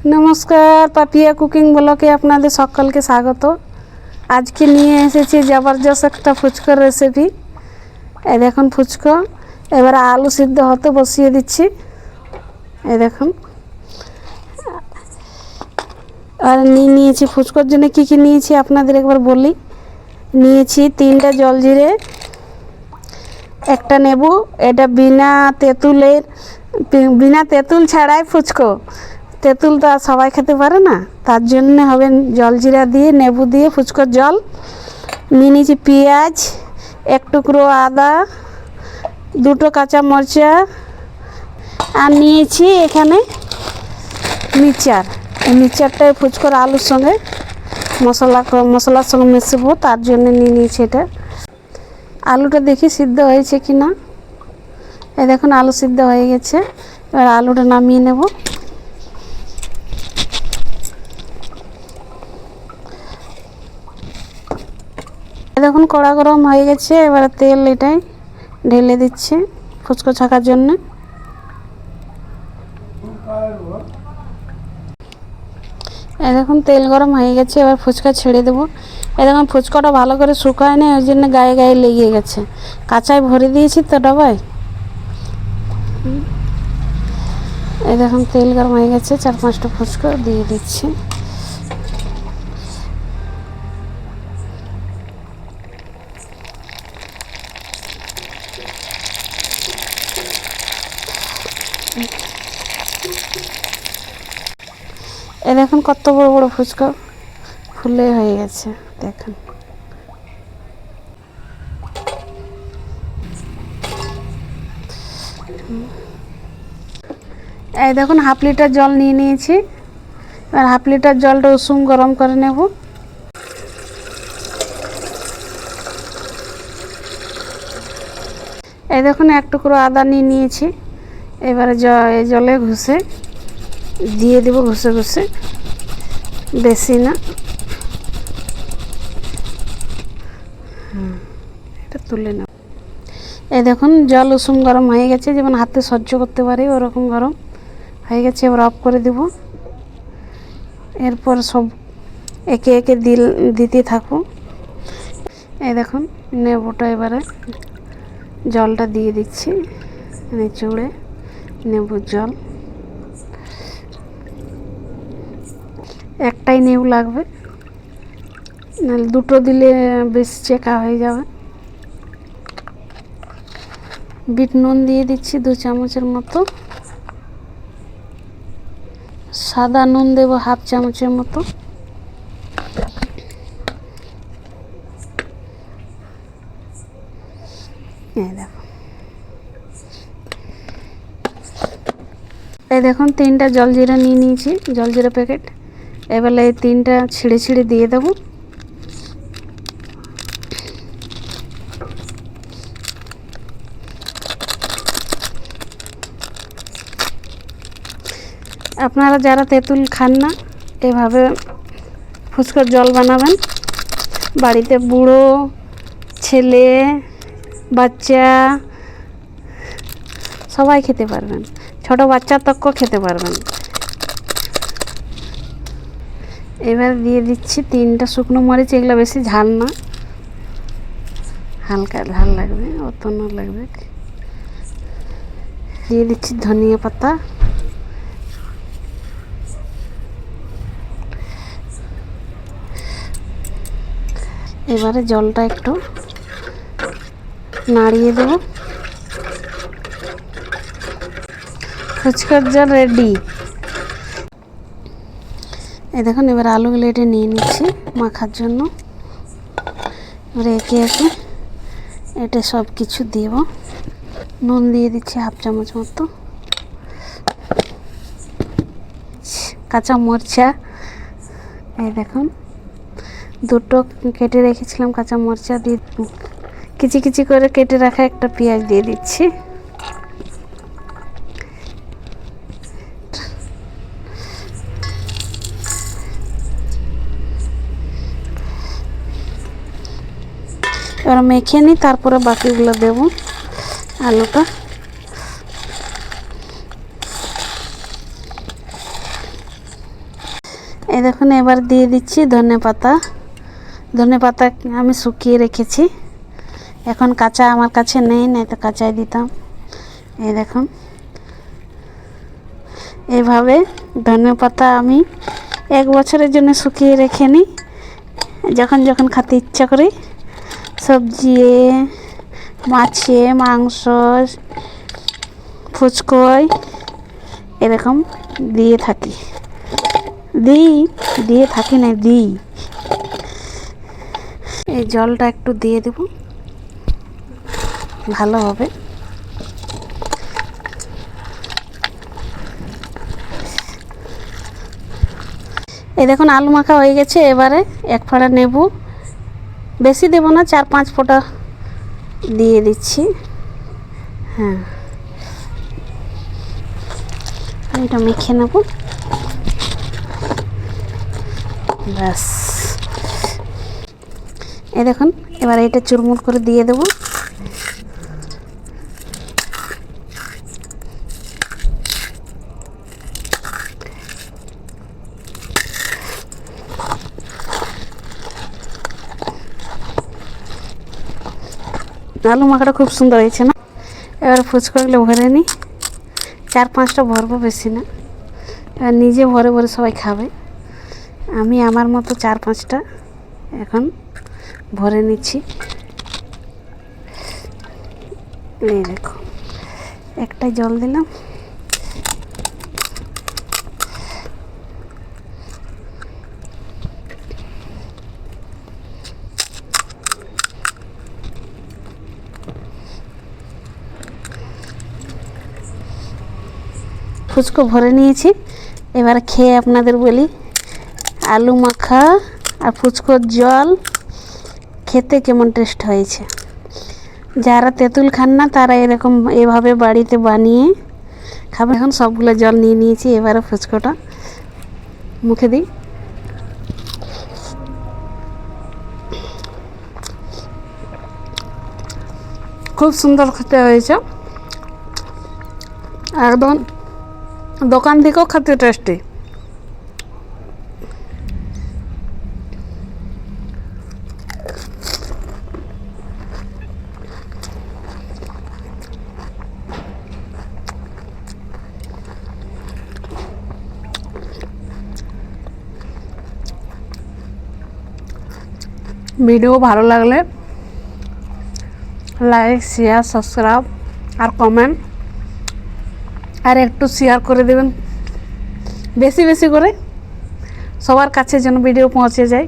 নমস্কার, পাপিয়া কুকিং ব্লকে আপনাদের সকলকে স্বাগত। আজকে নিয়ে এসেছি জবরদস্ত একটা ফুচকার রেসিপি। এই দেখুন ফুচকা, এবার আলু সিদ্ধ হতে বসিয়ে দিচ্ছি। এই দেখুন, আর নিয়েছি ফুচকার জন্য কি কি নিয়েছি আপনাদের একবার বলি। নিয়েছি 3টা জলজিরে, একটা নেবু। এটা বিনা তেঁতুল ছাড়াই ফুচকো। তেঁতুল তো আর সবাই খেতে পারে না, তার জন্য হবে জলজিরা দিয়ে নেবু দিয়ে ফুচকোর জল। নিয়ে নিয়েছি পেঁয়াজ, এক টুকরো আদা, 2টো কাঁচা মরচা, আর নিয়েছি এখানে মিক্সচার। এই মিক্সচারটা ফুচকোর আলুর সঙ্গে মশলার সঙ্গে মেশাবো, তার জন্য নিয়ে নিয়েছি এটা। আলুটা দেখি সিদ্ধ হয়েছে কি না। এই দেখুন আলু সিদ্ধ হয়ে গেছে। এবার আলুটা নামিয়ে নেব। দেখুন কড়া গরম হয়ে গেছে, এবার তেল এটাই ঢেলে দিচ্ছে ফুচকা ছাকার জন্য। এই দেখুন তেল গরম হয়ে গেছে, এবার ফুচকা ছেড়ে দেবো। এই দেখুন ফুচকাটা ভালো করে শুকায় না, ওই জন্য গায়ে গায়ে লেগে গেছে। কাঁচায় ভরে দিয়েছি তো ডাবায়। এই দেখুন তেল গরম হয়ে গেছে, 4-5টা ফুচকা দিয়ে দিচ্ছি। এই দেখুন কত বড় বড় ফুচকা ফুলে হয়ে গেছে। দেখুন এই দেখুন 1/2 লিটার জল নিয়ে নিয়েছি। আর 1/2 লিটার জলটা উষুম গরম করে নেব। এই দেখুন 1 টুকরো আদা নিয়ে নিয়েছি। এবারে জলে ঘষে দিয়ে দেব, ঘষে ঘষে, বেশি না। এটা তুলে নেব। এই দেখুন জল উষুম গরম হয়ে গেছে, যেমন হাতে সহ্য করতে পারি ওরকম গরম হয়ে গেছে। এবার অফ করে দেব। এরপর সব একে একে দিতে থাকুন। এই দেখুন নেবুটা এবারে জলটা দিয়ে দিচ্ছি, নিচুড়ে নেবুর জল। একটাই নেবু লাগবে, নাহলে 2টো দিলে বেশ চেকা হয়ে যাবে। বিট নুন দিয়ে দিচ্ছি 2 চামচের মতো। সাদা নুন দেবো 1/2 চামচের মতো। এই দেখুন 3টা জলজিরা নিয়ে নিয়েছি, জলজিরা প্যাকেট। এবার এই 3টা ছিঁড়ে ছিঁড়ে দিয়ে দেবো। আপনারা যারা তেঁতুল খান না, এভাবে ফুচকার জল বানাবেন। বাড়িতে বুড়ো, ছেলে, বাচ্চা সবাই খেতে পারবেন, ছোট বাচ্চা তকও খেতে পারবেন। এবার দিয়ে দিচ্ছি 3টা শুকনো মরিচ। এগুলো বেশি ঝাল না, হালকা ঝাল লাগবে, অত না লাগবে। দিয়ে দিচ্ছি ধনিয়া পাতা। এবারে জলটা একটু নাড়িয়ে দেব। ফুচকার জল রেডি। এই দেখুন এবার আলুগুলো এটা নিয়ে নিচ্ছি মাখার জন্য। এবার একে একে এটা সব কিছু দেব। নুন দিয়ে দিচ্ছি 1/2 চামচ মতো। কাঁচা মরচা, এই দেখুন 2টো কেটে রেখেছিলাম কাঁচা মরচা দিয়ে, কিচি কিচি করে কেটে রাখা একটা পেঁয়াজ দিয়ে দিচ্ছি। এবার মেখে নিই, তারপরে বাকিগুলো দেব। আলুটা এই দেখুন এবার দিয়ে দিচ্ছি ধনেপাতা। ধনেপাতা আমি শুকিয়ে রেখেছি, এখন কাঁচা আমার কাছে নেই, নাই তো কাঁচাই দিতাম। এই দেখুন এইভাবে ধনেপাতা আমি 1 বছরের জন্য শুকিয়ে রেখে নিই, যখন যখন খেতে ইচ্ছা করি সবজি, মাছে, মাংস, ফুচকোয় এরকম দিয়ে থাকি, দিয়ে থাকি না দিই। এই জলটা একটু দিয়ে দেব ভালোভাবে। এই দেখুন আলু মাখা হয়ে গেছে। এবারে 1 ফাড়া নেবু, বেশি দেব না, 4-5 ফোঁটা দিয়ে দিচ্ছি। হ্যাঁ, এটা মেখে নেব ব্যাস। এই দেখুন এবার এটা চুরমুর করে দিয়ে দেব। আলু মাখাটা খুব সুন্দর হয়েছে না? এবার ফুচকাগুলো ভরে নিই, 4-5টা ভরবো, বেশি না। এবার নিজে ভরে ভরে সবাই খাবে, আমি আমার মতো 4-5টা এখন ভরে নিচ্ছি। এই দেখো একটাই জল দিলাম। ফুচকো ভরে নিয়েছি, এবার খেয়ে আপনাদের বলি আলু মাখা আর ফুচকোর জল খেতে কেমন টেস্ট হয়েছে। যারা তেঁতুল খান না তারা এরকম এভাবে বাড়িতে বানিয়ে খাবে। এখন সবগুলো জল নিয়ে নিয়েছি, এবারে ফুচকোটা মুখে দিই। খুব সুন্দর খেতে হয়েছে, একদম দোকান থেকেও খেতে টেস্টি। ভিডিও ভালো লাগলে লাইক, শেয়ার, সাবস্ক্রাইব আর কমেন্ট, আর একটু শেয়ার করে দেবেন বেশি বেশি করে, সবার কাছে যেন ভিডিও পৌঁছে যায়।